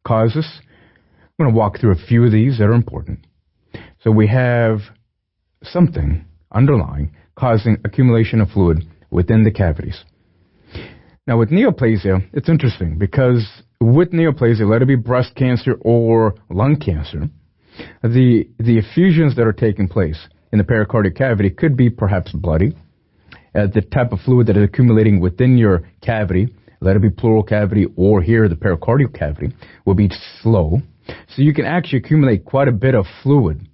causes. I'm going to walk through a few of these that are important. So we have something underlying causing accumulation of fluid within the cavities. Now with neoplasia, it's interesting because with neoplasia, let it be breast cancer or lung cancer, the effusions that are taking place in the pericardial cavity could be perhaps bloody. The type of fluid that is accumulating within your cavity, let it be pleural cavity or here the pericardial cavity, will be slow. So you can actually accumulate quite a bit of fluid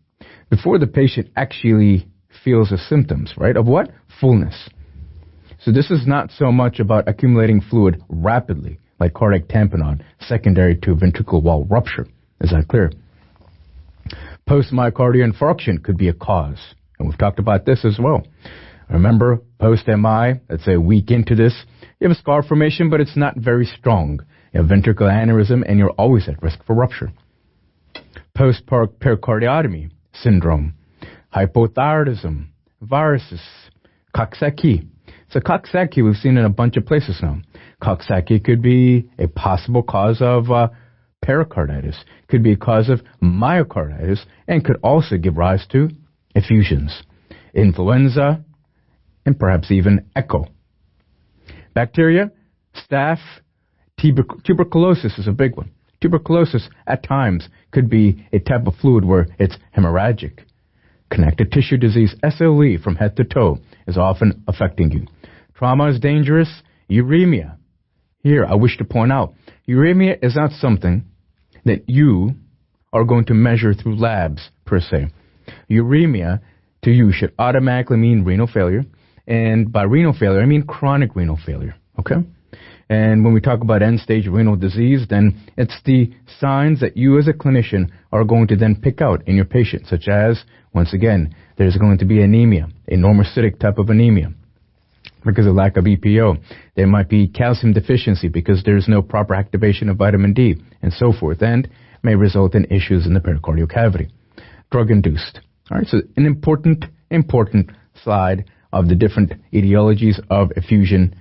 before the patient actually feels the symptoms, right? Of what? Fullness. So this is not so much about accumulating fluid rapidly, like cardiac tamponade, secondary to ventricular wall rupture. Is that clear? Post-myocardial infarction could be a cause, and we've talked about this as well. Remember, post-MI, let's say a week into this, you have a scar formation, but it's not very strong. You have ventricular aneurysm, and you're always at risk for rupture. Post-pericardiotomy syndrome, hypothyroidism, viruses, Coxsackie. So Coxsackie we've seen in a bunch of places now. Coxsackie could be a possible cause of pericarditis, could be a cause of myocarditis, and could also give rise to effusions, influenza, and perhaps even echo. Bacteria, staph, tuberculosis is a big one. Tuberculosis at times could be a type of fluid where it's hemorrhagic. Connective tissue disease, SLE, from head to toe, is often affecting you. Trauma is dangerous. Uremia. Here, I wish to point out, uremia is not something that you are going to measure through labs, per se. Uremia, to you, should automatically mean renal failure. And by renal failure, I mean chronic renal failure, okay? And when we talk about end-stage renal disease, then it's the signs that you as a clinician are going to then pick out in your patient, such as, once again, there's going to be anemia, a normocytic type of anemia, because of lack of EPO. There might be calcium deficiency because there's no proper activation of vitamin D, and so forth, and may result in issues in the pericardial cavity. Drug-induced. All right, so an important slide of the different etiologies of effusion